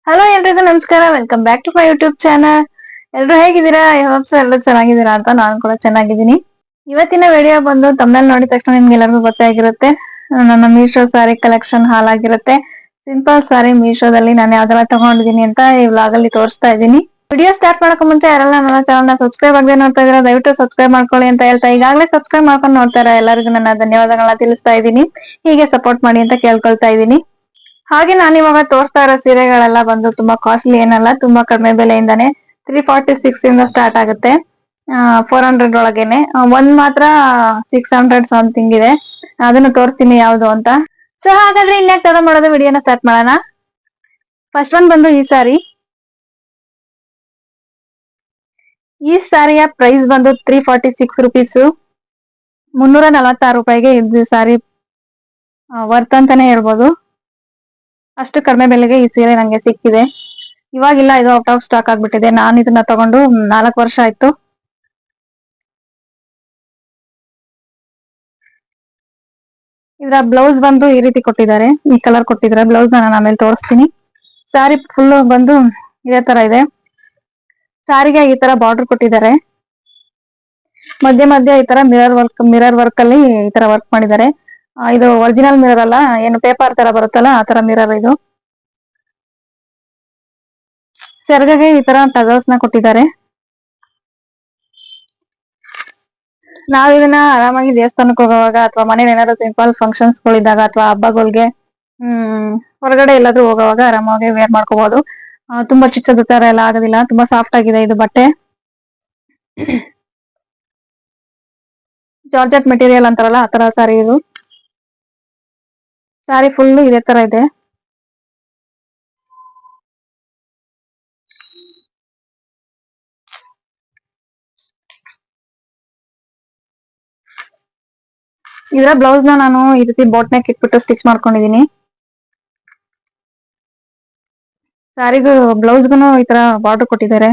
Hello ಎಲ್ರಿಗೂ ನಮಸ್ಕಾರ. Welcome back to my YouTube channel. ಎಲ್ರು ಹೇಗಿದ್ದೀರಾ? ಹೋಪ್ಸ್ ಎಲ್ಲರೂ ಚೆನ್ನಾಗಿದ್ದೀರಾ ಅಂತ ನಾನು ಕೂಡ ಚೆನ್ನಾಗಿದ್ದೀನಿ. ಇವತ್ತಿನ ವಿಡಿಯೋ ಬಂದು ತಮ್ಮನೇಲಿ ನೋಡಿದ ತಕ್ಷಣ ನಿಮ್ಗೆಲ್ಲರಿಗೂ ಗೊತ್ತಾಗಿರುತ್ತೆ. ನನ್ನ ಮೀಶೋ ಸಾರಿ ಕಲೆಕ್ಷನ್ ಹಾಲ್ ಆಗಿರುತ್ತೆ. ಸಿಂಪಲ್ ಸಾರಿ ಮೀಶೋದಲ್ಲಿ ನಾನು ಯಾವ್ದೆಲ್ಲ ತಗೊಂಡಿದ್ದೀನಿ ಅಂತ ಈ ವ್ಲಾಗ್ ಅಲ್ಲಿ ತೋರಿಸ್ತಾ ಇದ್ದೀನಿ. ವಿಡಿಯೋ ಸ್ಟಾರ್ಟ್ ಮಾಡಕ್ ಮುಂಚೆ ಯಾರೆಲ್ಲ ನನ್ನ ಚಾನಲ್ ನ ಸಬ್ಸ್ಕ್ರೈಬ್ ಆಗದೆ ನೋಡ್ತಾ ಇದೀರಾ ದಯವಿಟ್ಟು ಸಬ್ಸ್ಕ್ರೈಬ್ ಮಾಡ್ಕೊಳ್ಳಿ ಅಂತ ಹೇಳ್ತಾ ಈಗಾಗಲೇ ಸಬ್ಸ್ಕ್ರೈಬ್ ಮಾಡ್ಕೊಂಡು ನೋಡ್ತಾರಾ ಎಲ್ಲರಿಗೂ ನನ್ನ ಧನ್ಯವಾದಗಳನ್ನ ತಿಳಿಸ್ತಾ ಇದ್ದೀನಿ. ಹೀಗೆ ಸಪೋರ್ಟ್ ಮಾಡಿ ಅಂತ ಕೇಳ್ಕೊಳ್ತಾ ಇದ್ದೀನಿ. ಹಾಗೆ ನಾನು ಇವಾಗ ತೋರಿಸ್ತಾ ಇರೋ ಸೀರೆಗಳೆಲ್ಲ ಬಂದು ತುಂಬಾ ಕಾಸ್ಟ್ಲಿ ಏನಲ್ಲ, ತುಂಬಾ ಕಡಿಮೆ ಬೆಲೆಯಿಂದಾನೆ 346 ಇಂದ ಸ್ಟಾರ್ಟ್ ಆಗುತ್ತೆ. 400 ಒಳಗೇನೆ. ಒಂದ್ ಮಾತ್ರ 600 ಸಮಥಿಂಗ್ ಇದೆ. ಅದನ್ನು ತೋರಿಸ್ತೀನಿ ಯಾವ್ದು ಅಂತ. ಸೊ ಹಾಗಾದ್ರೆ ಇನ್ಯಾಕ್ ತಡ ಮಾಡೋದು, ವಿಡಿಯೋನ ಸ್ಟಾರ್ಟ್ ಮಾಡೋಣ. ಫಸ್ಟ್ ಒನ್ ಬಂದು ಈ ಸಾರಿಯ ಪ್ರೈಸ್ ಬಂದು 346 ರುಪೀಸ್. 346 ರೂಪಾಯಿಗೆ ಇದು ಸಾರಿ ವರ್ತ್ ಅಂತಾನೆ ಹೇಳ್ಬೋದು. ಅಷ್ಟು ಕಡಿಮೆ ಬೆಲೆಗೆ ಈ ಸೀರೆ ನಂಗೆ ಸಿಕ್ಕಿದೆ. ಇವಾಗಿಲ್ಲ, ಇದು ಔಟ್ ಆಫ್ ಸ್ಟಾಕ್ ಆಗ್ಬಿಟ್ಟಿದೆ. ನಾನು ಇದನ್ನ ತಗೊಂಡು 4 ವರ್ಷ ಆಯ್ತು. ಇದರ ಬ್ಲೌಸ್ ಬಂದು ಈ ರೀತಿ ಕೊಟ್ಟಿದ್ದಾರೆ. ಈ ಕಲರ್ ಕೊಟ್ಟಿದ್ದಾರೆ. ಬ್ಲೌಸ್ ನಾನು ಆಮೇಲೆ ತೋರಿಸ್ತೀನಿ. ಸಾರಿ ಫುಲ್ ಬಂದು ಇದೇ ತರ ಇದೆ. ಸಾರಿಗೆ ಈ ತರ ಬಾರ್ಡರ್ ಕೊಟ್ಟಿದ್ದಾರೆ. ಮಧ್ಯ ಮಧ್ಯ ಈ ತರ ಮಿರರ್ ವರ್ಕ್ ಅಲ್ಲಿ ಈ ತರ ವರ್ಕ್ ಮಾಡಿದ್ದಾರೆ. ಇದು ಒರಿಜಿನಲ್ ಮಿರರ್ ಅಲ್ಲ, ಏನು ಪೇಪರ್ ತರ ಬರುತ್ತಲ್ಲ ಆ ತರ ಮಿರರ್ ಇದು. ಸೆರಗಿಗೆ ಈ ತರ ಟಗರ್ಸ್ ನ ಕೊಟ್ಟಿದ್ದಾರೆ. ನಾವ್ ಇದನ್ನ ಆರಾಮಾಗಿ ದೇವಸ್ಥಾನಕ್ಕೆ ಹೋಗುವಾಗ ಅಥವಾ ಮನೇಲಿ ಏನಾದ್ರು ಸಿಂಪಲ್ ಫಂಕ್ಷನ್ಸ್ ಗಳಿದ್ದಾಗ ಅಥವಾ ಹಬ್ಬಗಳಿಗೆ ಹೊರಗಡೆ ಎಲ್ಲಾದ್ರೂ ಹೋಗುವಾಗ ಆರಾಮಾಗಿ ವೇರ್ ಮಾಡ್ಕೋಬಹುದು. ತುಂಬಾ ಚುಚ್ಚೋದು ತರ ಎಲ್ಲ ಆಗೋದಿಲ್ಲ. ತುಂಬಾ ಸಾಫ್ಟ್ ಆಗಿದೆ ಇದು ಬಟ್ಟೆ. ಜಾರ್ಜೆಟ್ ಮೆಟೀರಿಯಲ್ ಅಂತಾರಲ್ಲ ಆ ತರ ಸಾರಿ ಇದು. ಸಾರಿ ಫುಲ್ ಇದೇ ತರ ಇದೆ. ಇದರ ಬ್ಲೌಸ್ ನ ನಾನು ಈ ರೀತಿ ಬೋಟ್ ನೆಕ್ ಇಟ್ಬಿಟ್ಟು ಸ್ಟಿಚ್ ಮಾಡ್ಕೊಂಡಿದೀನಿ. ಸಾರಿಗೂ ಬ್ಲೌಸ್ಗೂ ಈ ತರ ಬಾರ್ಡರ್ ಕೊಟ್ಟಿದ್ದಾರೆ.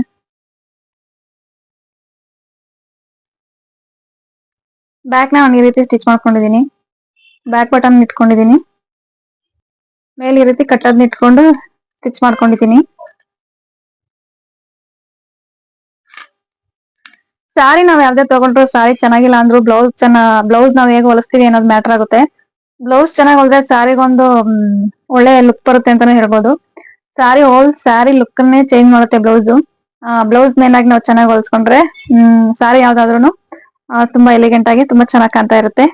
ಬ್ಯಾಕ್ ನ ನಾನು ಈ ರೀತಿ ಸ್ಟಿಚ್ ಮಾಡ್ಕೊಂಡಿದೀನಿ. ಬ್ಯಾಕ್ ಬಟನ್ ಇಟ್ಕೊಂಡಿದೀನಿ. ಮೇಲೆ ಈ ರೀತಿ ಕಟ್ಟದ್ನ ಇಟ್ಕೊಂಡು ಸ್ಟಿಚ್ ಮಾಡ್ಕೊಂಡಿದೀನಿ. ಸಾರಿ ನಾವ್ ಯಾವ್ದೇ ತಗೊಂಡ್ರು ಸಾರಿ ಚೆನ್ನಾಗಿಲ್ಲ ಅಂದ್ರು ಬ್ಲೌಸ್ ನಾವ್ ಹೇಗೆ ಹೊಲಿಸ್ತೀವಿ ಅನ್ನೋದು ಮ್ಯಾಟರ್ ಆಗುತ್ತೆ. ಬ್ಲೌಸ್ ಚೆನ್ನಾಗಿ ಹೊಲಿದ್ರೆ ಸಾರಿಗೊಂದು ಒಳ್ಳೆ ಲುಕ್ ಬರುತ್ತೆ ಅಂತಾನೆ ಹೇಳ್ಬೋದು. ಸಾರಿ ಲುಕ್ ಅನ್ನೇ ಚೇಂಜ್ ಮಾಡುತ್ತೆ ಬ್ಲೌಸ್. ಬ್ಲೌಸ್ ಮೇನ್ ಆಗಿ ನಾವು ಚೆನ್ನಾಗಿ ಹೊಲಿಸ್ಕೊಂಡ್ರೆ ಸಾರಿ ಯಾವ್ದಾದ್ರು ತುಂಬಾ ಎಲಿಗೆಂಟ್ ಆಗಿ ತುಂಬಾ ಚೆನ್ನಾಗಿ ಕಾಣ್ತಾ ಇರುತ್ತೆ.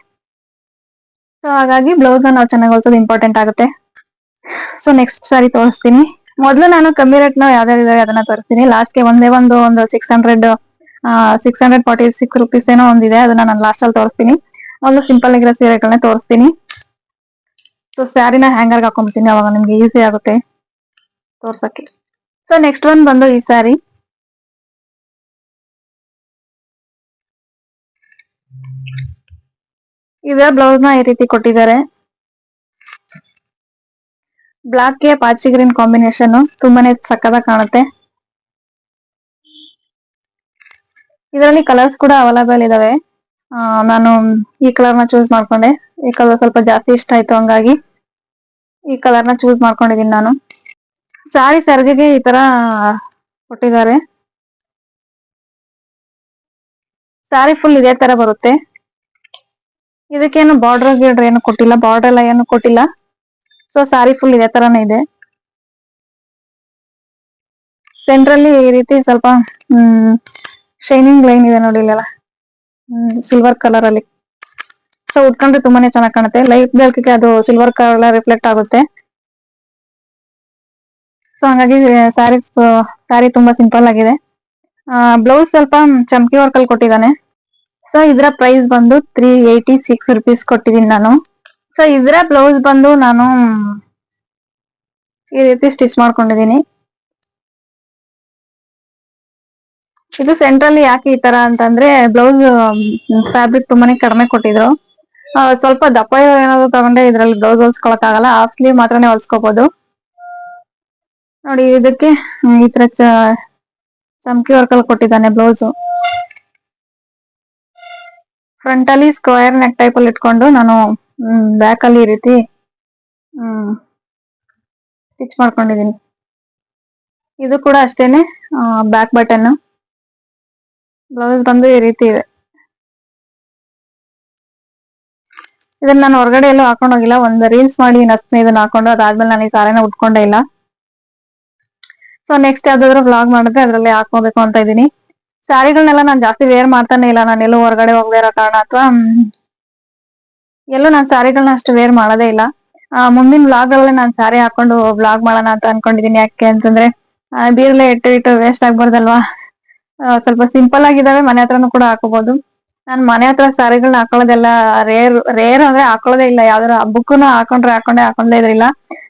ಸೊ ಹಾಗಾಗಿ ಬ್ಲೌಸ್ ನಾವು ಚೆನ್ನಾಗಿ ಹೊಲಿಸೋದು ಇಂಪಾರ್ಟೆಂಟ್ ಆಗುತ್ತೆ. ಸೊ ನೆಕ್ಸ್ಟ್ ಸಾರಿ ತೋರಿಸ್ತೀನಿ. ಮೊದಲು ನಾನು ಕಮ್ಮಿ ರೇಟ್ ನ ಯಾವ್ದಾವ್ದು ಅದನ್ನ ತೋರಿಸ್ತೀನಿ. ಲಾಸ್ಟ್ಗೆ ಒಂದು 646 ರುಪೀಸ್ ಏನೋ ಒಂದಿದೆ, ಅದನ್ನ ನಾನು ಲಾಸ್ಟ್ ಅಲ್ಲಿ ತೋರಿಸ್ತೀನಿ. ಒಂದು ಸಿಂಪಲ್ ಆಗಿರೋ ಸೀರೆಗಳನ್ನ ತೋರಿಸ್ತೀನಿ. ಸೊ ಸ್ಯಾರಿನ ಹ್ಯಾಂಗರ್ ಹಾಕೊಂಡ್ಬಿಡ್ತೀನಿ, ಅವಾಗ ನಿಮ್ಗೆ ಈಸಿ ಆಗುತ್ತೆ ತೋರ್ಸಕ್ಕೆ. ಸೊ ನೆಕ್ಸ್ಟ್ ಒನ್ ಬಂದು ಈ ಸ್ಯಾರಿ. ಇದರ ಬ್ಲೌಸ್ ನ ಈ ರೀತಿ ಕೊಟ್ಟಿದ್ದಾರೆ. ಬ್ಲಾಕ್ ಗೆ ಪಾಚಿ ಗ್ರೀನ್ ಕಾಂಬಿನೇಷನ್ ತುಂಬಾನೇ ಸಕ್ಕತ್ತಾಗಿ ಕಾಣುತ್ತೆ. ಇದರಲ್ಲಿ ಕಲರ್ಸ್ ಕೂಡ ಅವೈಲೇಬಲ್ ಇದಾವೆ. ನಾನು ಈ ಕಲರ್ ನ ಚೂಸ್ ಮಾಡ್ಕೊಂಡೆ. ಈ ಕಲರ್ ಸ್ವಲ್ಪ ಜಾಸ್ತಿ ಇಷ್ಟ ಆಯ್ತು, ಹಂಗಾಗಿ ಈ ಕಲರ್ ನ ಚೂಸ್ ಮಾಡ್ಕೊಂಡಿದೀನಿ ನಾನು. ಸಾರಿ ಸೆರಗಿಗೆ ಈ ತರ ಕೊಟ್ಟಿದ್ದಾರೆ. ಸಾರಿ ಫುಲ್ ಇದೇ ತರ ಬರುತ್ತೆ. ಇದಕ್ಕೇನು ಬಾರ್ಡರ್ ಏನು ಕೊಟ್ಟಿಲ್ಲ, ಬಾರ್ಡರ್ ಎಲ್ಲ ಏನು ಕೊಟ್ಟಿಲ್ಲ. ಸೊ ಸಾರಿ ಫುಲ್ ಇದೇ ತರಾನೇ ಇದೆ. ಸೆಂಟ್ರಲ್ಲಿ ಈ ರೀತಿ ಸ್ವಲ್ಪ ಶೈನಿಂಗ್ ಲೈನ್ ಇದೆ ನೋಡಿ ಇಲ್ಲೆಲ್ಲ, ಸಿಲ್ವರ್ ಕಲರ್ ಅಲ್ಲಿ. ಸೊ ಉಟ್ಕೊಂಡ್ರೆ ತುಂಬಾನೇ ಚೆನ್ನಾಗಿ ಕಾಣುತ್ತೆ. ಲೈಟ್ ಬೆಳಕಿಗೆ ಅದು ಸಿಲ್ವರ್ ಕಲರ್ ರಿಫ್ಲೆಕ್ಟ್ ಆಗುತ್ತೆ. ಸೊ ಹಾಗಾಗಿ ಸಾರಿ ತುಂಬಾ ಸಿಂಪಲ್ ಆಗಿದೆ. ಬ್ಲೌಸ್ ಸ್ವಲ್ಪ ಚಮ್ಕಿ ವರ್ಕ್ ಅಲ್ಲಿ ಕೊಟ್ಟಿದ್ದಾನೆ. ಸೊ ಇದರ ಪ್ರೈಸ್ ಬಂದು 386 ರುಪೀಸ್ ಕೊಟ್ಟಿದ್ದೀನಿ ನಾನು. ಸೊ ಇದರ ಬ್ಲೌಸ್ ಬಂದು ನಾನು ಈ ರೀತಿ ಸ್ಟಿಚ್ ಮಾಡ್ಕೊಂಡಿದೀನಿ. ಇದು ಸೆಂಟ್ರಲ್ಲಿ ಯಾಕೆ ಈ ತರ ಅಂತಂದ್ರೆ ಬ್ಲೌಸ್ ಫ್ಯಾಬ್ರಿಕ್ ತುಂಬಾನೇ ಕಡಿಮೆ ಕೊಟ್ಟಿದ್ರು. ಸ್ವಲ್ಪ ದಪ್ಪ ಏನಾದ್ರು ತಗೊಂಡೆ ಇದ್ರಲ್ಲಿ ಬ್ಲೌಸ್ ಹೊಲ್ಸ್ಕೊಳಕ್ ಆಗಲ್ಲ. ಹಾಫ್ ಸ್ಲೀವ್ ಮಾತ್ರನೇ ಹೊಲ್ಸ್ಕೋಬಹುದು ನೋಡಿ. ಇದಕ್ಕೆ ಈ ತರ ಚಮ್ಕಿ ವರ್ಕ್ ಅಲ್ಲಿ ಕೊಟ್ಟಿದ್ದಾನೆ ಬ್ಲೌಸ್. ಫ್ರಂಟ್ ಅಲ್ಲಿ ಸ್ಕ್ವೇರ್ ನೆಕ್ ಟೈಪ್ ಅಲ್ಲಿ ಇಟ್ಕೊಂಡು ನಾನು ಬ್ಯಾಕ್ ಅಲ್ಲಿ ಈ ರೀತಿ ಸ್ಟಿಚ್ ಮಾಡ್ಕೊಂಡಿದೀನಿ. ಇದು ಕೂಡ ಅಷ್ಟೇನೆ ಬ್ಯಾಕ್ ಬಟನ್. ಬ್ಲೌಸ್ ಬಂದು ಈ ರೀತಿ ಇದೆ. ಇದನ್ನ ನಾನು ಹೊರಗಡೆ ಎಲ್ಲೂ ಹಾಕೊಂಡ್ ಹೋಗಿಲ್ಲ, ಒಂದು ರೀಲ್ಸ್ ಮಾಡಿ ಅಷ್ಟೇ ಇದನ್ನ ಹಾಕೊಂಡು, ಅದಾದ್ಮೇಲೆ ನಾನು ಈ ಸಾರಿನ ಉಟ್ಕೊಂಡೇ ಇಲ್ಲ. ಸೊ ನೆಕ್ಸ್ಟ್ ಯಾವ್ದಾದ್ರು ವ್ಲಾಗ್ ಮಾಡಿದ್ರೆ ಅದ್ರಲ್ಲಿ ಹಾಕೋಬೇಕು ಅಂತ ಇದೀನಿ. ಸ್ಯಾರಿಗಳನ್ನೆಲ್ಲ ನಾನು ಜಾಸ್ತಿ ವೇರ್ ಮಾಡ್ತಾನೆ ಇಲ್ಲ, ನಾನು ಎಲ್ಲೂ ಹೊರಗಡೆ ಹೋಗದೇ ಇರೋ ಕಾರಣ, ಅಥವಾ ಎಲ್ಲೂ ನಾನು ಸ್ಯಾರಿಗಳನ್ನ ಅಷ್ಟು ವೇರ್ ಮಾಡೋದೇ ಇಲ್ಲ. ಮುಂದಿನ ವ್ಲಾಗ್ ಅಲ್ಲಿ ನಾನು ಸ್ಯಾರಿ ಹಾಕೊಂಡು ವ್ಲಾಗ್ ಮಾಡೋಣ ಅಂತ ಅನ್ಕೊಂಡಿದೀನಿ. ಯಾಕೆ ಅಂತಂದ್ರೆ ಬೀರ್ಲೆ ಇಟ್ಟು ಇಟ್ಟು ವೇಸ್ಟ್ ಆಗ್ಬಾರ್ದಲ್ವಾ. ಸ್ವಲ್ಪ ಸಿಂಪಲ್ ಆಗಿದಾವೆ, ಮನೆ ಹತ್ರನೂ ಕೂಡ ಹಾಕೋಬಹುದು. ನಾನ್ ಮನೆ ಹತ್ರ ಸ್ಯಾರಿಗಳನ್ನ ಹಾಕೊಳ್ಳೋದೆಲ್ಲ ರೇರ್ ರೇರ್ ಅಂದ್ರೆ ಹಾಕೊಳ್ಳೋದೇ ಇಲ್ಲ. ಯಾವ್ದಾರ ಹಬ್ಬಕ್ಕೂ ಹಾಕೊಂಡೇ ಇದ್ರಿಲ್ಲ.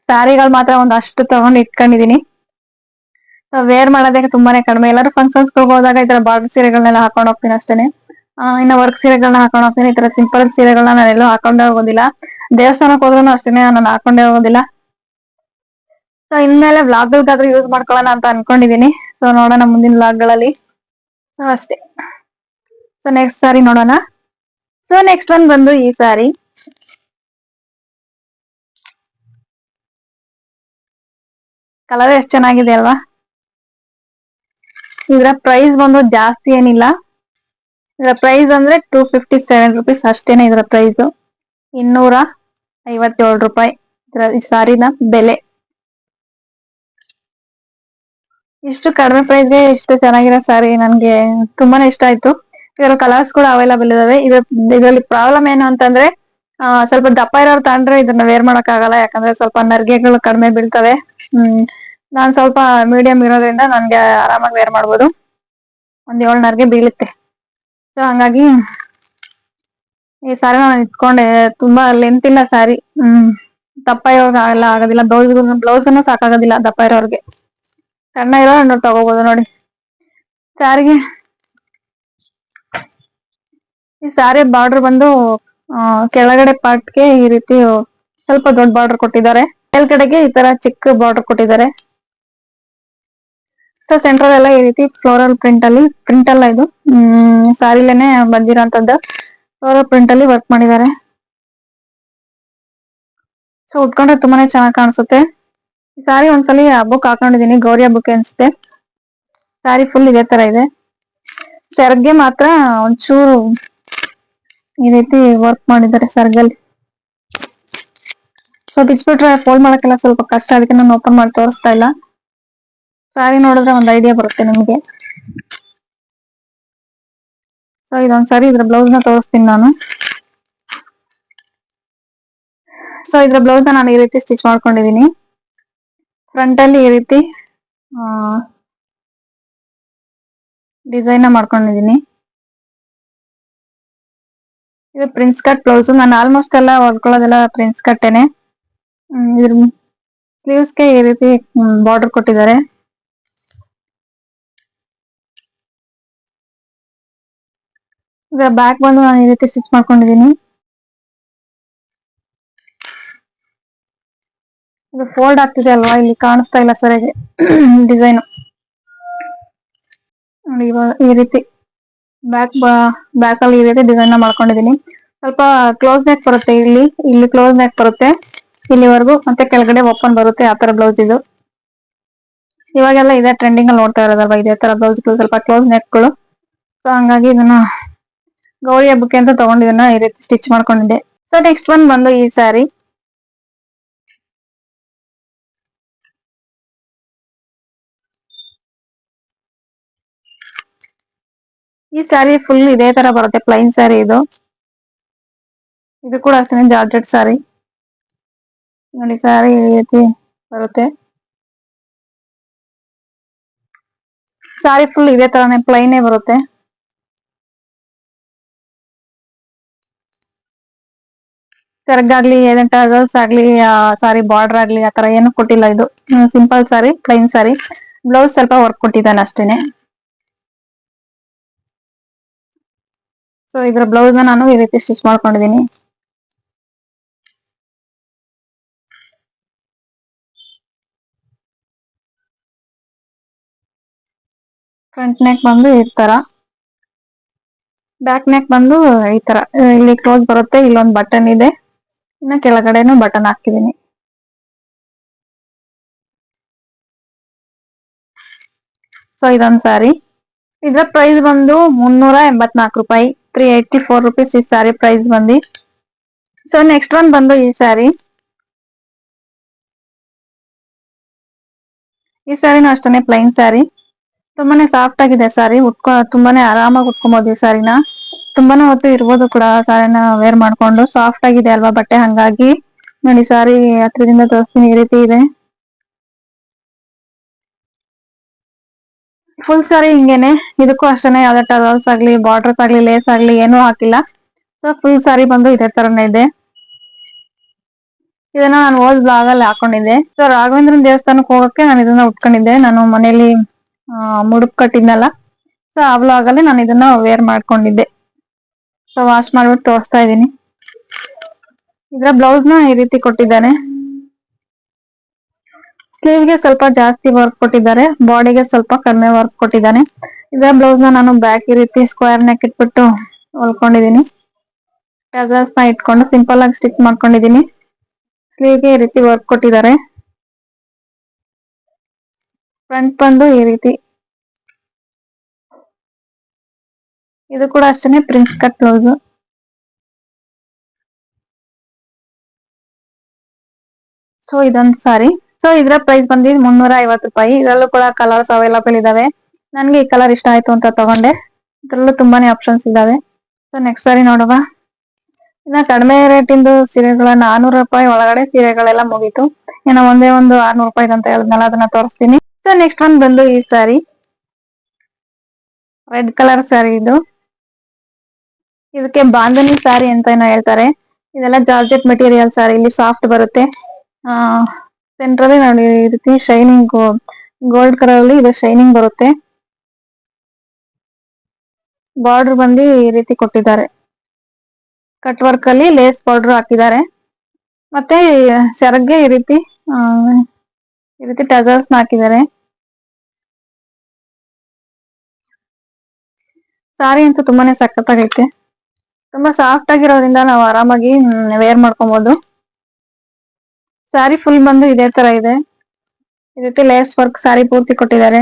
ಸ್ಯಾರಿಗಳು ಮಾತ್ರ ಒಂದಷ್ಟು ತಗೊಂಡ್ ಇಟ್ಕೊಂಡಿದೀನಿ. ವೇರ್ ಮಾಡೋದೇ ತುಂಬಾನೇ ಕಡಿಮೆ. ಎಲ್ಲರೂ ಫಂಕ್ಷನ್ಸ್ ಹೋದಾಗ ಈ ತರ ಬಾರ್ಡರ್ ಸೀರೆಗಳನ್ನೆಲ್ಲ ಹಾಕೊಂಡ್ ಹೋಗ್ತೀನಿ ಅಷ್ಟೇನೆ. ಇನ್ನ ವರ್ಕ್ ಸೀರೆಗಳನ್ನ ಹಾಕೊಂಡ್ ಹೋಗ್ತೀನಿ. ಈ ತರ ಸಿಂಪಲ್ ಸೀರೆಗಳನ್ನ ನಾನು ಎಲ್ಲೂ ಹಾಕೊಂಡೇ ಹೋಗೋದಿಲ್ಲ. ದೇವಸ್ಥಾನಕ್ಕೆ ಹೋದ್ರೂ ಅಷ್ಟೇನೆ, ನಾನು ಹಾಕೊಂಡೇ ಹೋಗೋದಿಲ್ಲ. ಸೊ ಇನ್ಮೇಲೆ ವ್ಲಾಗ್ಗಾದ್ರೂ ಯೂಸ್ ಮಾಡ್ಕೊಳ್ಳೋಣ ಅಂತ ಅನ್ಕೊಂಡಿದೀನಿ. ಸೊ ನೋಡೋಣ ಮುಂದಿನ ವ್ಲಾಗ್ಗಳಲ್ಲಿ. ಸೊ ಅಷ್ಟೇ. ಸೊ ನೆಕ್ಸ್ಟ್ ಸಾರಿ ನೋಡೋಣ. ಸೊ ನೆಕ್ಸ್ಟ್ ಒನ್ ಬಂದು ಈ ಸಾರಿ. ಕಲರ್ ಎಷ್ಟು ಚೆನ್ನಾಗಿದೆ ಅಲ್ವಾ. ಇದರ ಪ್ರೈಸ್ ಬಂದು ಜಾಸ್ತಿ ಏನಿಲ್ಲ. ಇದರ ಪ್ರೈಸ್ ಅಂದ್ರೆ 257 rupees ಅಷ್ಟೇನೆ. ಇದರ ಪ್ರೈಸ್ 257 ರೂಪಾಯಿ ಈ ಸಾರಿನ ಬೆಲೆ. ಇಷ್ಟು ಕಡಿಮೆ ಪ್ರೈಸ್ಗೆ ಇಷ್ಟು ಚೆನ್ನಾಗಿರೋ ಸಾರಿ ನನ್ಗೆ ತುಂಬಾನೇ ಇಷ್ಟ ಆಯ್ತು. ಇದರ ಕಲರ್ಸ್ ಕೂಡ ಅವೈಲಬಲ್ ಇದಾವೆ. ಇದರಲ್ಲಿ ಪ್ರಾಬ್ಲಮ್ ಏನು ಅಂತಂದ್ರೆ, ಸ್ವಲ್ಪ ದಪ್ಪ ಇರೋರು ತಗೊಂಡ್ರೆ ಇದನ್ನ ವೇರ್ ಮಾಡಕ್ ಆಗಲ್ಲ. ಯಾಕಂದ್ರೆ ಸ್ವಲ್ಪ ನರ್ಗೆಗಳು ಕಡಿಮೆ ಬೀಳ್ತವೆ. ನಾನ್ ಸ್ವಲ್ಪ ಮೀಡಿಯಂ ಇರೋದ್ರಿಂದ ನನ್ಗೆ ಆರಾಮಾಗಿ ವೇರ್ ಮಾಡ್ಬೋದು. 7 ನರ್ಗೆ ಬೀಳುತ್ತೆ. ಸೊ ಹಂಗಾಗಿ ಈ ಸಾರಿ ನಾನು ಇಟ್ಕೊಂಡೆ. ತುಂಬಾ ಲೆಂತ್ ಇಲ್ಲ ಸಾರಿ. ದಪ್ಪ ಇರೋರ್ಗೆ ಎಲ್ಲ ಆಗೋದಿಲ್ಲ. ಬ್ಲೌಸ್ನು ಸಾಕಾಗೋದಿಲ್ಲ ದಪ್ಪ ಇರೋರ್ಗೆ. ಸಣ್ಣ ಇರೋ ತಗೋಬಹುದು ನೋಡಿ. ಸಾರಿಗೆ ಈ ಸಾರಿ ಬಾರ್ಡರ್ ಬಂದು ಕೆಳಗಡೆ ಪಾರ್ಟ್ಗೆ ಈ ರೀತಿ ಸ್ವಲ್ಪ ದೊಡ್ಡ ಬಾರ್ಡರ್ ಕೊಟ್ಟಿದ್ದಾರೆ. ಮೇಲ್ಗಡೆಗೆ ಈ ತರ ಚಿಕ್ಕ ಬಾರ್ಡರ್ ಕೊಟ್ಟಿದ್ದಾರೆ. ಸೊ ಸೆಂಟ್ರಲ್ ಎಲ್ಲ ಈ ರೀತಿ ಫ್ಲೋರಲ್ ಪ್ರಿಂಟ್ ಅಲ್ಲ ಇದು, ಸಾರಿಲೇನೆ ಬಂದಿರೋಂಥದ್ದು. ಫ್ಲೋರಲ್ ಪ್ರಿಂಟ್ ಅಲ್ಲಿ ವರ್ಕ್ ಮಾಡಿದ್ದಾರೆ. ಸೊ ಉಟ್ಕೊಂಡ್ರೆ ತುಂಬಾನೇ ಚೆನ್ನಾಗಿ ಕಾಣಿಸುತ್ತೆ. ಈ ಸಾರಿ ಒಂದ್ಸಲಿ ಹಬ್ಬಕ್ಕೆ ಹಾಕೊಂಡಿದೀನಿ, ಗೌರಿ ಹಬ್ಬಕ್ಕೆ ಅನ್ಸುತ್ತೆ. ಸಾರಿ ಫುಲ್ ಇದೇ ತರ ಇದೆ. ಸೆರ್ಗೆ ಮಾತ್ರ ಒಂಚೂರು ಈ ರೀತಿ ವರ್ಕ್ ಮಾಡಿದ್ದಾರೆ ಸೆರ್ಗಲ್ಲಿ. ಸೊ ಬಿಚ್ಬಿಟ್ರೆ ಫೋಲ್ಡ್ ಮಾಡಕ್ಕೆಲ್ಲ ಸ್ವಲ್ಪ ಕಷ್ಟ, ಅದಕ್ಕೆ ನಾನು ಓಪನ್ ಮಾಡಿ ತೋರಿಸ್ತಾ ಇಲ್ಲ. ಸಾರಿ ನೋಡಿದ್ರೆ ಒಂದು ಐಡಿಯಾ ಬರುತ್ತೆ ನಿಮ್ಗೆ. ಸೊ ಇದೊಂದ್ ಸಾರಿ ಇದ್ರ ಬ್ಲೌಸ್ ನ ತೋರಿಸ್ತೀನಿ ನಾನು. ಸೊ ಇದ್ರ ಬ್ಲೌಸ್ ನಾನು ಈ ರೀತಿ ಸ್ಟಿಚ್ ಮಾಡ್ಕೊಂಡಿದೀನಿ. ಫ್ರಂಟ್ ಅಲ್ಲಿ ಈ ರೀತಿ ಡಿಸೈನ್ ಮಾಡ್ಕೊಂಡಿದೀನಿ. ಇದು ಪ್ರಿನ್ಸ್ ಕಟ್ ಬ್ಲೌಸ್. ನಾನು ಆಲ್ಮೋಸ್ಟ್ ಎಲ್ಲ ಹೊಲ್ಕೊಳ್ಳೋದೆಲ್ಲ ಪ್ರಿನ್ಸ್ ಕಟ್ಟೇನೆ. ಇದ್ರ ಸ್ಲೀವ್ಸ್ಗೆ ಈ ರೀತಿ ಬಾರ್ಡರ್ ಕೊಟ್ಟಿದ್ದಾರೆ. ಈಗ ಬ್ಯಾಕ್ ಬಂದು ನಾನು ಈ ರೀತಿ ಸ್ಟಿಚ್ ಮಾಡ್ಕೊಂಡಿದೀನಿ. ಇದು ಫೋಲ್ಡ್ ಆಗ್ತಿದೆ ಅಲ್ವಾ, ಇಲ್ಲಿ ಕಾಣಿಸ್ತಾ ಇಲ್ಲ ಸರಿಯಾಗಿ ಡಿಸೈನ್. ನೋಡಿ ಈ ರೀತಿ ಬ್ಯಾಕ್ ಅಲ್ಲಿ ಈ ರೀತಿ ಡಿಸೈನ್ ಮಾಡ್ಕೊಂಡಿದೀನಿ. ಸ್ವಲ್ಪ ಕ್ಲೋಸ್ ನೆಕ್ ಬರುತ್ತೆ, ಇಲ್ಲಿ ಕ್ಲೋಸ್ ನೆಕ್ ಬರುತ್ತೆ ಇಲ್ಲಿವರೆಗೂ, ಮತ್ತೆ ಕೆಳಗಡೆ ಓಪನ್ ಬರುತ್ತೆ. ಆ ತರ ಬ್ಲೌಸ್ ಇದು. ಇವಾಗೆಲ್ಲ ಇದೇ ಟ್ರೆಂಡಿಂಗ್ ಅಲ್ಲಿ ನೋಡ್ತಾ ಇರೋದಲ್ವಾ, ಇದೇ ತರ ಬ್ಲೌಸ್ ಸ್ವಲ್ಪ ಕ್ಲೋಸ್ ನೆಕ್ಗಳು. ಸೊ ಹಂಗಾಗಿ ಇದನ್ನ ಗೌರಿ ಹಬ್ಬಕ್ಕೆ ಅಂತ ತಗೊಂಡಿದ್ದನ್ನ ಈ ರೀತಿ ಸ್ಟಿಚ್ ಮಾಡ್ಕೊಂಡಿದ್ದೆ. ಸೊ ನೆಕ್ಸ್ಟ್ ಒನ್ ಬಂದು ಈ ಸ್ಯಾರಿ. ಈ ಸ್ಯಾರಿ ಫುಲ್ ಇದೇ ತರ ಬರುತ್ತೆ, ಪ್ಲೈನ್ ಸ್ಯಾರಿ ಇದು. ಇದು ಕೂಡ ಅಷ್ಟೇ ಜಾರ್ಜೆಟ್ ಸ್ಯಾರಿ. ನೋಡಿ ಸ್ಯಾರಿ ಈ ರೀತಿ ಬರುತ್ತೆ. ಸ್ಯಾರಿ ಫುಲ್ ಇದೇ ತರಾನೇ ಪ್ಲೈನೇ ಬರುತ್ತೆ. ಸೆರಗಾಗ್ಲಿ ಟರ್ಸಲ್ಸ್ ಆಗ್ಲಿ ಸಾರಿ ಬಾರ್ಡರ್ ಆಗ್ಲಿ ಆತರ ಏನು ಕೊಟ್ಟಿಲ್ಲ. ಇದು ಸಿಂಪಲ್ ಸಾರಿ, ಪ್ಲೈನ್ ಸಾರಿ. ಬ್ಲೌಸ್ ಸ್ವಲ್ಪ ವರ್ಕ್ ಕೊಟ್ಟಿದ್ದಾನೆ ಅಷ್ಟೇನೆ. ಸೊ ಇದ್ರ ಬ್ಲೌಸ್ ನಾನು ಈ ರೀತಿ ಸ್ಟಿಚ್ ಮಾಡ್ಕೊಂಡಿದೀನಿ. ಫ್ರಂಟ್ ನೆಕ್ ಬಂದು ಈ ತರ, ಬ್ಯಾಕ್ ನೆಕ್ ಬಂದು ಈ ತರ ಇಲ್ಲಿ ಕ್ಲೋಸ್ ಬರುತ್ತೆ. ಇಲ್ಲೊಂದು ಬಟನ್ ಇದೆ, ಇನ್ನ ಕೆಳಗಡೆನು ಬಟನ್ ಹಾಕಿದೀನಿ. ಸೊ ಇದೊಂದು ಸಾರಿ. ಇದರ ಪ್ರೈಸ್ ಬಂದು 384 ರೂಪಾಯಿ, 384 rupees ಈ ಸಾರಿ ಪ್ರೈಸ್ ಬಂದು. ಸೊ ನೆಕ್ಸ್ಟ್ ಒನ್ ಬಂದು ಈ ಸಾರಿ. ಈ ಸಾರಿನೂ ಅಷ್ಟೇ ಪ್ಲೈನ್ ಸಾರಿ, ತುಂಬಾನೇ ಸಾಫ್ಟ್ ಆಗಿದೆ ಸಾರಿ. ತುಂಬಾನೇ ಆರಾಮಾಗಿ ಉಟ್ಕೊಬಹುದು ಈ ಸಾರಿನ, ತುಂಬಾನೇ ಹೊತ್ತು ಇರ್ಬೋದು ಕೂಡ ಸಾರಿನ ವೇರ್ ಮಾಡ್ಕೊಂಡು. ಸಾಫ್ಟ್ ಆಗಿದೆ ಅಲ್ವಾ ಬಟ್ಟೆ, ಹಂಗಾಗಿ ನೋಡಿ ಸಾರಿ ಹತ್ರದಿಂದ ತೋರಿಸ್ತೀನಿ. ಈ ರೀತಿ ಇದೆ ಫುಲ್ ಸಾರಿ ಹಿಂಗೇನೆ. ಇದಕ್ಕೂ ಅಷ್ಟೇ ಯಾವ್ದೇ ಟವಲ್ಸ್ ಆಗ್ಲಿ, ಬಾರ್ಡರ್ಸ್ ಆಗ್ಲಿ, ಲೇಸ್ ಆಗ್ಲಿ ಏನೂ ಹಾಕಿಲ್ಲ. ಸೊ ಫುಲ್ ಸಾರಿ ಬಂದು ಇದೇ ತರನೇ ಇದೆ. ಇದನ್ನ ನಾನು ಹೋದ್ ಬ್ಲಾಗ್ ಅಲ್ಲಿ ಹಾಕೊಂಡಿದ್ದೆ. ಸೊ ರಾಘವೇಂದ್ರನ್ ದೇವಸ್ಥಾನಕ್ಕೆ ಹೋಗಕ್ಕೆ ನಾನು ಇದನ್ನ ಉಟ್ಕೊಂಡಿದ್ದೆ. ನಾನು ಮನೇಲಿ ಮುಡುಕ್ ಕಟ್ಟಿದ್ನಲ್ಲ, ಸೊ ಆ ಬ್ಲಾಗ್ ಅಲ್ಲಿ ನಾನು ಇದನ್ನ ವೇರ್ ಮಾಡ್ಕೊಂಡಿದ್ದೆ. ಸೊ ವಾಶ್ ಮಾಡ್ಬಿಟ್ಟು ತೋರಿಸ್ತಾ ಇದೀನಿ. ಇದರ ಬ್ಲೌಸ್ ನ ಈ ರೀತಿ ಕೊಟ್ಟಿದ್ದಾನೆ. ಸ್ಲೀವ್ ಗೆ ಸ್ವಲ್ಪ ಜಾಸ್ತಿ ವರ್ಕ್ ಕೊಟ್ಟಿದ್ದಾರೆ, ಬಾಡಿಗೆ ಸ್ವಲ್ಪ ಕಡಿಮೆ ವರ್ಕ್ ಕೊಟ್ಟಿದ್ದಾನೆ. ಇದರ ಬ್ಲೌಸ್ ನ ನಾನು ಬ್ಯಾಕ್ ಈ ರೀತಿ ಸ್ಕ್ವೇರ್ ನೆಕ್ ಇಟ್ಬಿಟ್ಟು ಹೊಲ್ಕೊಂಡಿದೀನಿ. ಟಸಲ್ಸ್ ನ ಇಟ್ಕೊಂಡು ಸಿಂಪಲ್ ಆಗಿ ಸ್ಟಿಚ್ ಮಾಡ್ಕೊಂಡಿದೀನಿ. ಸ್ಲೀವ್ ಗೆ ಈ ರೀತಿ ವರ್ಕ್ ಕೊಟ್ಟಿದ್ದಾರೆ. ಫ್ರಂಟ್ ಬಂದು ಈ ರೀತಿ. ಇದು ಕೂಡ ಅಷ್ಟೇನೆ ಪ್ರಿನ್ಸ್ ಕಟ್ ಬ್ಲೌಸ್. ಸೊ ಇದೊಂದು ಸಾರಿ. ಸೊ ಇದರ ಪ್ರೈಸ್ ಬಂದು 350 ರೂಪಾಯಿ. ಇದರಲ್ಲೂ ಕೂಡ ಕಲರ್ಸ್ ಅವೈಲಬಲ್ ಇದಾವೆ. ನನ್ಗೆ ಈ ಕಲರ್ ಇಷ್ಟ ಆಯ್ತು ಅಂತ ತಗೊಂಡೆ. ಇದ್ರಲ್ಲೂ ತುಂಬಾನೇ ಆಪ್ಷನ್ಸ್ ಇದಾವೆ. ಸೊ ನೆಕ್ಸ್ಟ್ ಸಾರಿ ನೋಡುವ. ಇನ್ನ ಕಡಿಮೆ ರೇಟ್ ಇಂದು ಸೀರೆಗಳ 400 ರೂಪಾಯಿ ಒಳಗಡೆ ಸೀರೆಗಳೆಲ್ಲ ಮುಗೀತು. ಇನ್ನು ಒಂದೇ ಒಂದು 600 ರೂಪಾಯಿ ಅಂತ ಹೇಳಿದ್ನಲ್ಲ, ಅದನ್ನ ತೋರಿಸ್ತೀನಿ. ಸೊ ನೆಕ್ಸ್ಟ್ ಒನ್ ಬಂದು ಈ ಸಾರಿ, ರೆಡ್ ಕಲರ್ ಸಾರಿ ಇದು. ಇದಕ್ಕೆ ಬಾಂಧನಿ ಸಾರಿ ಅಂತ ಏನೋ ಹೇಳ್ತಾರೆ. ಇದೆಲ್ಲ ಜಾರ್ಜೆಟ್ ಮೆಟೀರಿಯಲ್ ಸಾರಿ. ಇಲ್ಲಿ ಸಾಫ್ಟ್ ಬರುತ್ತೆ. ಸೆಂಟ್ರಲ್ಲಿ ನೋಡಿ ಈ ರೀತಿ ಶೈನಿಂಗ್ ಗೋಲ್ಡ್ ಕಲರ್ ಅಲ್ಲಿ ಇದು ಶೈನಿಂಗ್ ಬರುತ್ತೆ. ಬಾರ್ಡರ್ ಬಂದು ಈ ರೀತಿ ಕೊಟ್ಟಿದ್ದಾರೆ. ಕಟ್ ವರ್ಕ್ ಅಲ್ಲಿ ಲೇಸ್ ಬಾರ್ಡರ್ ಹಾಕಿದ್ದಾರೆ. ಮತ್ತೆ ಸೆರಗ್ಗೆ ಈ ರೀತಿ ಟಸಲ್ಸ್ ಹಾಕಿದ್ದಾರೆ. ಸಾರಿ ಅಂತೂ ತುಂಬಾನೇ ಸಖತ್ತಾಗೈತೆ. ತುಂಬಾ ಸಾಫ್ಟ್ ಆಗಿರೋದ್ರಿಂದ ನಾವು ಆರಾಮಾಗಿ ವೇರ್ ಮಾಡ್ಕೊಬಹುದು. ಸಾರಿ ಫುಲ್ ಬಂದು ಇದೇ ತರ ಇದೆ. ಈ ರೀತಿ ಲೇಸ್ ವರ್ಕ್ ಸಾರಿ ಪೂರ್ತಿ ಕೊಟ್ಟಿದ್ದಾರೆ.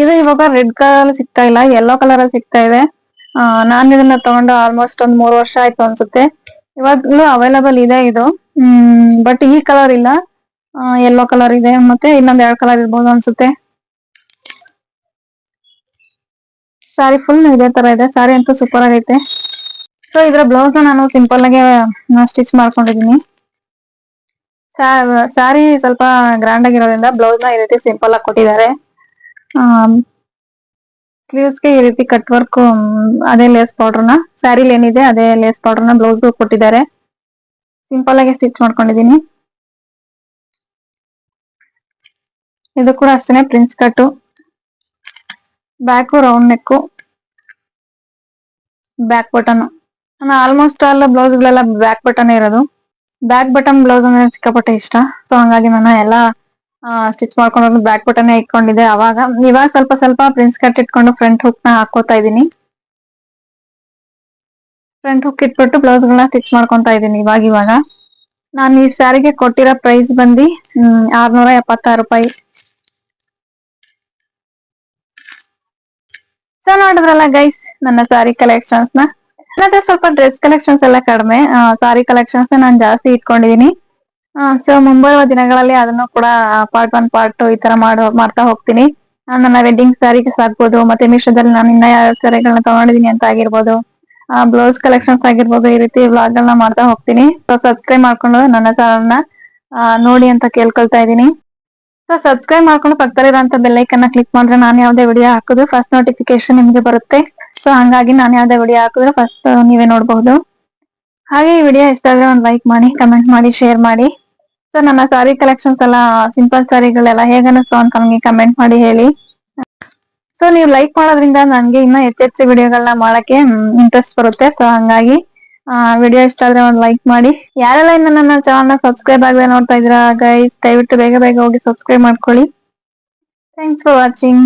ಇದು ಇವಾಗ ರೆಡ್ ಕಲರ್ ಅಲ್ಲಿ ಸಿಗ್ತಾ ಇಲ್ಲ, ಯೆಲ್ಲೋ ಕಲರ್ ಅಲ್ಲಿ ಸಿಗ್ತಾ ಇದೆ. ನಾನು ಇದನ್ನ ತಗೊಂಡು ಆಲ್ಮೋಸ್ಟ್ ಒಂದ್ 3 ವರ್ಷ ಆಯ್ತು ಅನ್ಸುತ್ತೆ. ಇವಾಗ್ಲೂ ಅವೈಲಬಲ್ ಇದೆ ಇದು. ಬಟ್ ಈ ಕಲರ್ ಇಲ್ಲ, ಯೆಲ್ಲೋ ಕಲರ್ ಇದೆ, ಮತ್ತೆ ಇನ್ನೊಂದ್ 2 ಕಲರ್ ಇರ್ಬೋದು ಅನ್ಸುತ್ತೆ. ಸಾರಿ ಫುಲ್ ಇದೇ ತರ ಇದೆ. ಸಾರಿ ಅಂತೂ ಸೂಪರ್ ಆಗೈತೆ. ಸೊ ಇದರ ಬ್ಲೌಸ್ ನ ನಾನು ಸಿಂಪಲ್ ಆಗಿ ಸ್ಟಿಚ್ ಮಾಡ್ಕೊಂಡಿದೀನಿ. ಸಾರಿ ಸ್ವಲ್ಪ ಗ್ರ್ಯಾಂಡ್ ಆಗಿರೋದ್ರಿಂದ ಬ್ಲೌಸ್ ನ ಈ ರೀತಿ ಸಿಂಪಲ್ ಆಗಿ ಕೊಟ್ಟಿದ್ದಾರೆ. ಸ್ಲೀವ್ಸ್ ಗೆ ಈ ರೀತಿ ಕಟ್ ವರ್ಕ್, ಅದೇ ಲೇಸ್ ಪೌಡರ್ ನ ಸ್ಯಾರಿಲಿ ಏನಿದೆ ಅದೇ ಲೇಸ್ ಪೌಡರ್ ನ ಬ್ಲೌಸ್ ಕೊಟ್ಟಿದ್ದಾರೆ. ಸಿಂಪಲ್ ಆಗಿ ಸ್ಟಿಚ್ ಮಾಡ್ಕೊಂಡಿದೀನಿ. ಇದು ಕೂಡ ಅಷ್ಟೇನೆ prince cut, back round neck, back button. ನಾನು ಆಲ್ಮೋಸ್ಟ್ ಆಲ್ ಬ್ಲೌಸ್ ಗಳೆಲ್ಲ ಬ್ಯಾಕ್ ಬಟನ್ ಇರೋದು. ಬ್ಯಾಕ್ ಬಟನ್ ಬ್ಲೌಸ್ ಅಂದ್ರೆ ಸಿಕ್ಕಾಪಟ್ಟೆ ಇಷ್ಟ. ಸೊ ಹಂಗಾಗಿ ನಾನು ಎಲ್ಲ ಸ್ಟಿಚ್ ಮಾಡ್ಕೊಂಡು ಬ್ಯಾಕ್ ಬಟನ್ ಇಟ್ಕೊಂಡಿದ್ದೆ ಅವಾಗ. ಇವಾಗ ಸ್ವಲ್ಪ ಸ್ವಲ್ಪ ಪ್ರಿನ್ಸ್ ಕಟ್ ಇಟ್ಕೊಂಡು ಫ್ರಂಟ್ ಹುಕ್ ನ ಹಾಕೋತಾ ಇದೀನಿ. ಫ್ರಂಟ್ ಹುಕ್ ಇಟ್ಬಿಟ್ಟು ಬ್ಲೌಸ್ ಗಳನ್ನ ಸ್ಟಿಚ್ ಮಾಡ್ಕೊಂತಾ ಇದೀನಿ ಇವಾಗ. ನಾನು ಈ ಸ್ಯಾರಿಗೆ ಕೊಟ್ಟಿರೋ ಪ್ರೈಸ್ ಬಂದು 676 ರೂಪಾಯಿ. ಸೊ ನೋಡಿದ್ರಲ್ಲ ಗೈಸ್ ನನ್ನ ಸ್ಯಾರಿ ಕಲೆಕ್ಷನ್ಸ್ ನ. ಮತ್ತೆ ಸ್ವಲ್ಪ ಡ್ರೆಸ್ ಕಲೆಕ್ಷನ್ಸ್ ಎಲ್ಲ ಕಡಿಮೆ, ಸಾರಿ ಕಲೆಕ್ಷನ್ಸ್ ನಾನು ಜಾಸ್ತಿ ಇಟ್ಕೊಂಡಿದೀನಿ. ಸೊ ಮುಂಬರುವ ದಿನಗಳಲ್ಲಿ ಅದನ್ನು ಕೂಡ ಪಾರ್ಟ್ 1 ಪಾರ್ಟ್ 2 ಈ ತರ ಮಾಡ್ತಾ ಹೋಗ್ತೀನಿ. ನನ್ನ ವೆಡ್ಡಿಂಗ್ ಸ್ಯಾರೀಸ್ ಆಗ್ಬೋದು, ಮತ್ತೆ ಮೀಶೋದಲ್ಲಿ ನಾನು ಇನ್ನ ಯಾವ ಸ್ಯಾರಿಗಳನ್ನ ತಗೊಂಡಿದೀನಿ ಅಂತ ಆಗಿರ್ಬೋದು, ಬ್ಲೌಸ್ ಕಲೆಕ್ಷನ್ಸ್ ಆಗಿರ್ಬೋದು, ಈ ರೀತಿ ವ್ಲಾಗ್ ಗಳನ್ನ ಮಾಡ್ತಾ ಹೋಗ್ತೀನಿ. ಸೊ ಸಬ್ಸ್ಕ್ರೈಬ್ ಮಾಡ್ಕೊಂಡು ನನ್ನ ಚಾನಲ್ ನ ನೋಡಿ ಅಂತ ಕೇಳ್ಕೊಳ್ತಾ ಇದೀನಿ. ಸೊ ಸಬ್ಸ್ಕ್ರೈಬ್ ಮಾಡ್ಕೊಂಡು ಪಕ್ಕದಲ್ಲಿರುವಂತ ಬೆಲ್ ಐಕನ್ ನ ಕ್ಲಿಕ್ ಮಾಡಿದ್ರೆ ನಾನು ಯಾವ್ದೇ ವಿಡಿಯೋ ಹಾಕಿದ್ರು ಫಸ್ಟ್ ನೋಟಿಫಿಕೇಶನ್ ನಿಮ್ಗೆ ಬರುತ್ತೆ. ಸೊ ಹಂಗಾಗಿ ನಾನು ಯಾವ್ದೇ ವಿಡಿಯೋ ಹಾಕಿದ್ರೆ ಫಸ್ಟ್ ನೀವೇ ನೋಡಬಹುದು. ಹಾಗೆ ಈ ವಿಡಿಯೋ ಇಷ್ಟ ಆದ್ರೆ ಒಂದು ಲೈಕ್ ಮಾಡಿ, ಕಮೆಂಟ್ ಮಾಡಿ, ಶೇರ್ ಮಾಡಿ. ಸೊ ನನ್ನ ಸಾರಿ ಕಲೆಕ್ಷನ್ಸ್ ಎಲ್ಲ, ಸಿಂಪಲ್ ಸಾರಿಗಳೆಲ್ಲ ಹೇಗೆ ಅನ್ನಿಸ್ತು ಅಂತ ನಮಗೆ ಕಮೆಂಟ್ ಮಾಡಿ ಹೇಳಿ. ಸೊ ನೀವು ಲೈಕ್ ಮಾಡೋದ್ರಿಂದ ನನ್ಗೆ ಇನ್ನ ಹೆಚ್ಚೆಚ್ಚು ವಿಡಿಯೋಗಳನ್ನ ಮಾಡಕ್ಕೆ ಇಂಟ್ರೆಸ್ಟ್ ಬರುತ್ತೆ. ಸೊ ಹಂಗಾಗಿ ವಿಡಿಯೋ ಇಷ್ಟ ಆದ್ರೆ ಒಂದು ಲೈಕ್ ಮಾಡಿ. ಯಾರೆಲ್ಲ ಇನ್ನು ನನ್ನ ಚಾನಲ್ ನ ಸಬ್ಸ್ಕ್ರೈಬ್ ಆಗದೆ ನೋಡ್ತಾ ಇದ್ದೀರಾ ಗೈಸ್, ದಯವಿಟ್ಟು ಬೇಗ ಬೇಗ ಹೋಗಿ ಸಬ್ಸ್ಕ್ರೈಬ್ ಮಾಡ್ಕೊಳ್ಳಿ. Thanks for watching.